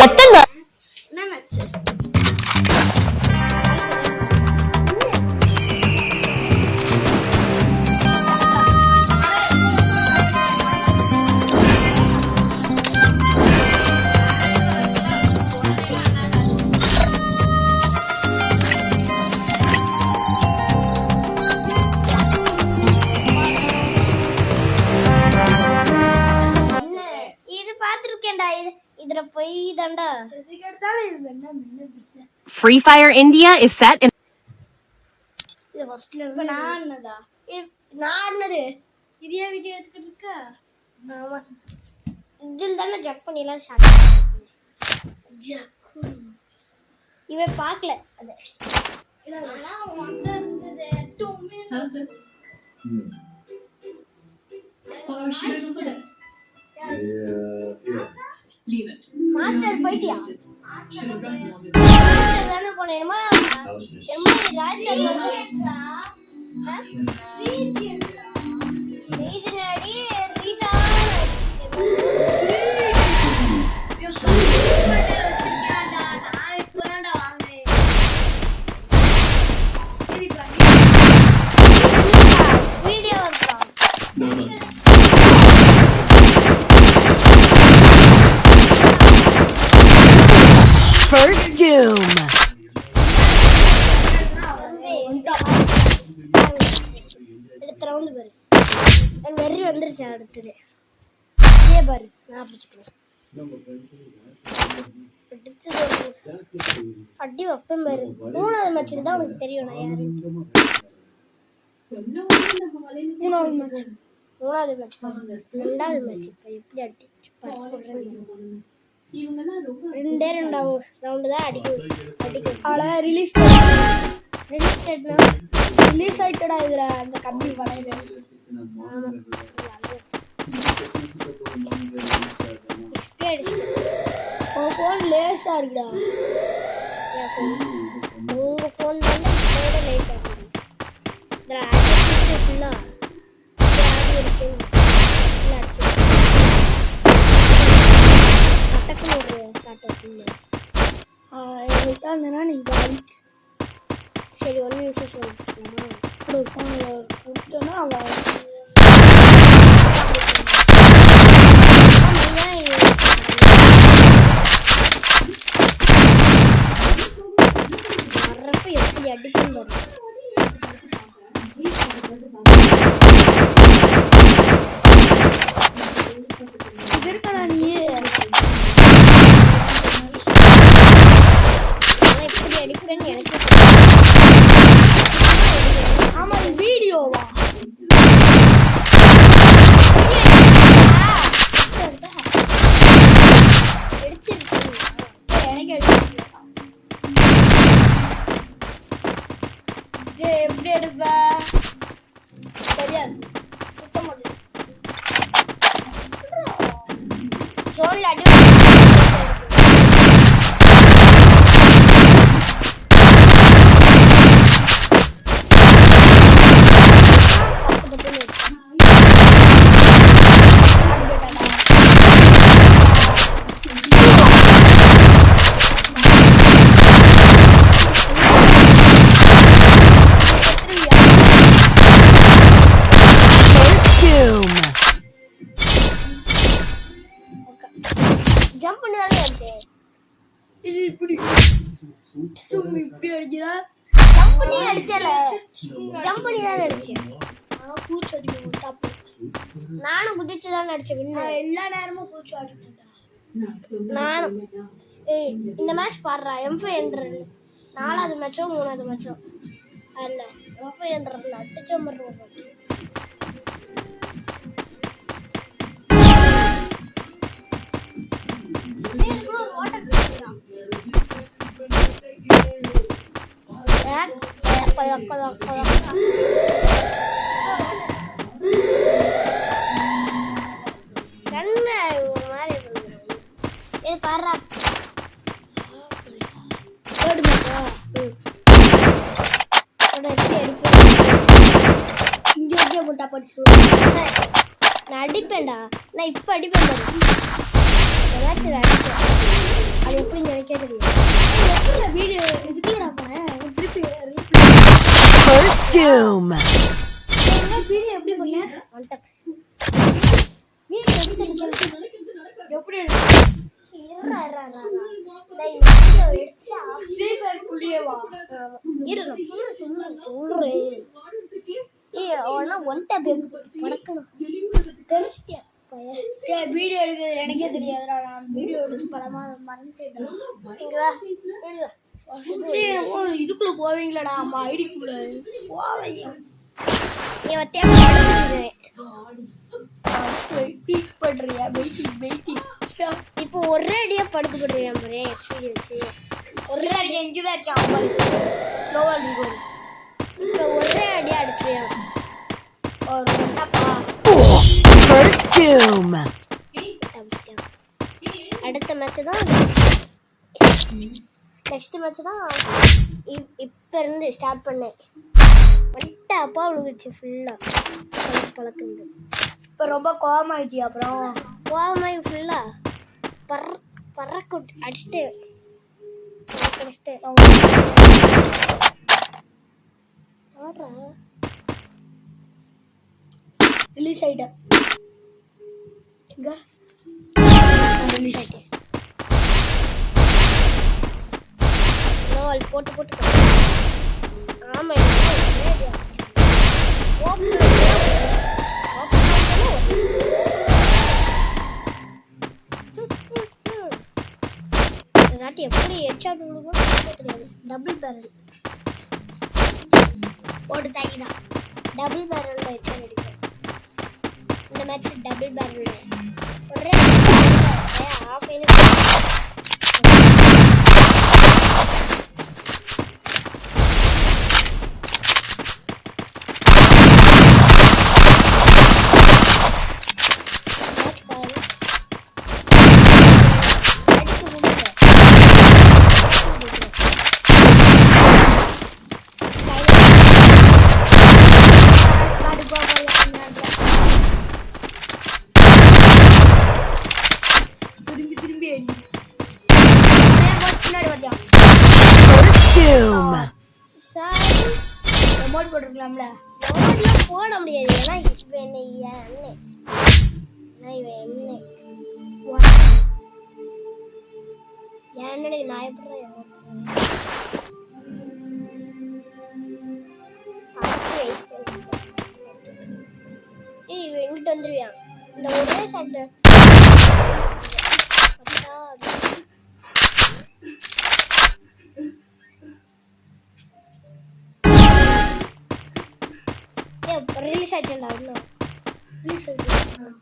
எத்தனை என்ன match? Free Fire India is set in இவன் பார்க்கல அது How's this? Or should I go for this? Yeah. Leave it. Master போயிட்டியா? Should have brought more with master தானே போனேமா? How's this? Master வந்து ரீஜனடி Reeja video இருக்கா? First Doom. அடுத்த round பாரு. நான் வெறி வந்துருச்சு அடுத்தது. இதே பாரு நான் பிடிச்சுக்கிறேன். அடி வைப்பேன் பாரு. மூணாவது மேட்ச்சுக்கு தான் உனக்கு தெரியும் நான் யாரு. மூணாவது மேட்ச். ரெண்டாவது மேட்ச் இப்போ எப்படி அடி ரெண்டே ரவுண்டு தான் அடிக்கும் அவ்வளோதான் ரிலீஸ் ஆயிட்டடா இதுல அந்த கம்பி வளையல உன் ஃபோன் லேஸா இருக்குடா உங்க ஃபோன் வந்து லேஸா இருக்கு ஃபுல்லா சரி ஒன்று நிமிஷம் சொல்லலாமா ஃபோனில் கொடுத்தோன்னா அவள் வர்றப்ப எப்படி அடிக்கும் பாரு இது இருக்கா நீ எப்படி அடிப்பேன்னு எனக்கு ஆமா இது வீடியோவா எப்படி எடுப்ப தெரியாது சுத்த முடியும் சோல்ல அடி ஜம்ப் பண்ணாலே வந்து இது இப்படி இப்படி அடிக்கிறா ஜம்ப் பண்ணி அடிச்சல ஜம்ப் பண்ணி தான் அடிச்சேன் நான் கூச்சு அடிக்க மாட்டா நானும் குதிச்சு தான் அடிச்சேன் எல்லா நேரமும் கூச்சு அடிக்கட்டா நானும் இந்த மேட்ச் பாடுறா M5 என்ற 4வது மேட்சோ 3வது மேட்சோ அல்ல M5 என்ற அடிச்ச மாதிரி நடி அடிப்பேன்டா. நான் இப்ப அடிப்பேன் பாரு. ஏதாச்சும் அடிப்பேன். அது எப்படி நினைக்க தெரியும். எப்படி வீடியோ இதுக்குள்ளடா போனேன். திருப்பி First doom. வீடியோ எப்படி பண்ண? வந்துட்டேன். வீடியோ எப்படி வீடியோ எடுக்கிறது எனக்கே தெரியாதுடா. நான் வீடியோ எடுத்து படமா மறந்துட்டேன். இதுக்குள்ள போவீங்களாடா அம்மா ஐடிக்குள்ள போவீங்க. இப்போ ஒரே அடியா படுக்க போடுறியா பாரு ஸ்பீட் வச்சு. ஒரே அடியா இங்கதான் இருக்கான் பாரு. ஸ்லோவா இருக்கு. இப்போ ஒரே அடியா அடிச்சியா. ஒரு டப்பா. First doom. அடுத்த மேட்ச் தான் நெக்ஸ்ட் மேட்ச் தான் இப்ப இருந்து ஸ்டார்ட் பண்ணேன். வட்ட அப்பா விழுந்துச்சு ஃபுல்லா பழக்குது. இப்போ ரொம்ப கோவமாயிட்டியா? அப்புறம் கோவமாயி ஃபுல்லா பறக்க அடிச்சுட்டு ரிலீஸ் ஆயிட்டேன். எங்க ரிலீஸ் ஆயிட்டேன். போட்டு போட்டு ஆமா எப்படி ஹெட்ஷாட் விழுகும் தெரியாது. டபுள் பேரல் போட்டு தாக்கிதான் டபுள் பேரல்ல ஹெட்ஷாட் அடிக்கும். இந்த மேட்ச் டபுள் பேரல் ஒரே ஆஃப் போட்டுருக்கலாம்ல. போட முடியாது. ஏன்னா இவன் என்ன அண்ணன். இவன் என்ன என் அண்ணனுக்கு நான் எப்படி இவன் எங்கிட்ட வந்துருவான். இந்த ஒரே சட்டை ரிலீஸ் ஆயிட்டேன்டா. இன்னும் ரிலீஸ் ஆயிட்டேன்.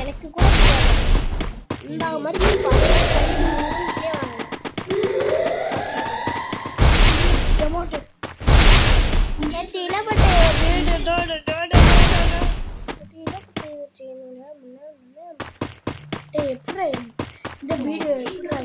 எனக்கு கூட இந்த மாதிரி எப்படி இந்த வீடியோ எப்படி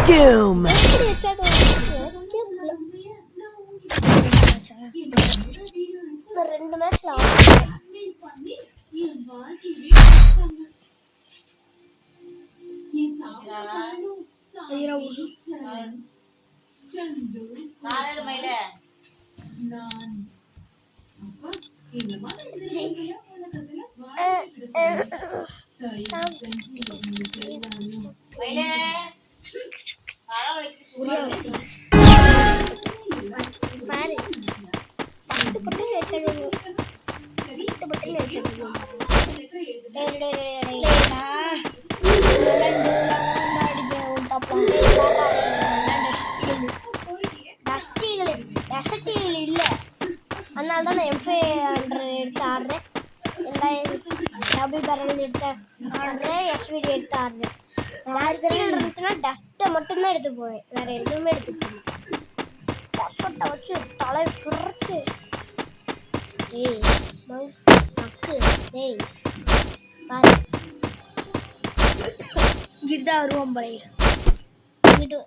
Doom. ரெண்டு மேட்ச்ல அதனால தான் நான் M500 எடுத்து ஆடுறேன். டபுள் பேரல் எடுத்து ஆடுறேன். வாங்கி எடுத்து ஆடுறேன். டஸ்டில் இருந்துச்சுன்னா டஸ்ட்டை மட்டும்தான் எடுத்துட்டு போவேன், வேற எதுவுமே எடுத்துட்டு போவேன். டஸ்ட்டை வச்சு தலை குறைச்சு ஏய் மக்கு ஏய் பாரு இங்கிட்டு தான் வருவோம் பாரு. இங்கிட்டு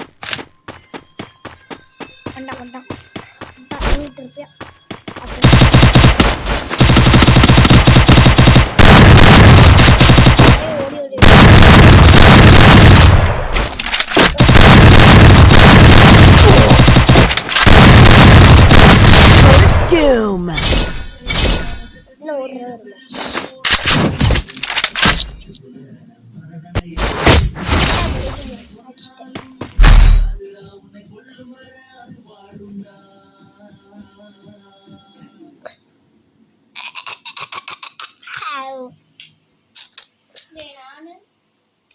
வண்டா வண்டா இங்கிட்டு இருப்பியா ஓடி ஓடி First doom. இன்னும் ஒரு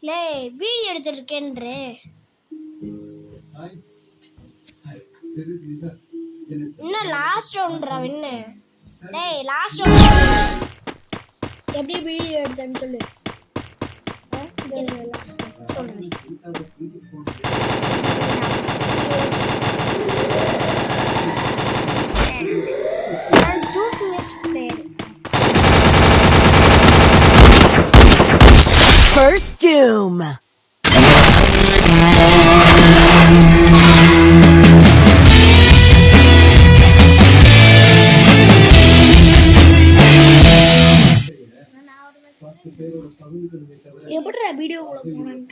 லே வீடியோ எடுத்துட்டு இருக்கேன்றே. இன்னும் லாஸ்ட் ரவுண்ட்ரா என்ன? டேய் லாஸ்ட் ரவுண்ட் எப்படி வீடியோ எடுத்தேன்னு சொல்லு. சொல்றேன். நான் 2 fingers player. First doom. எப்படிடா வீடியோக்குள்ள போனான்னு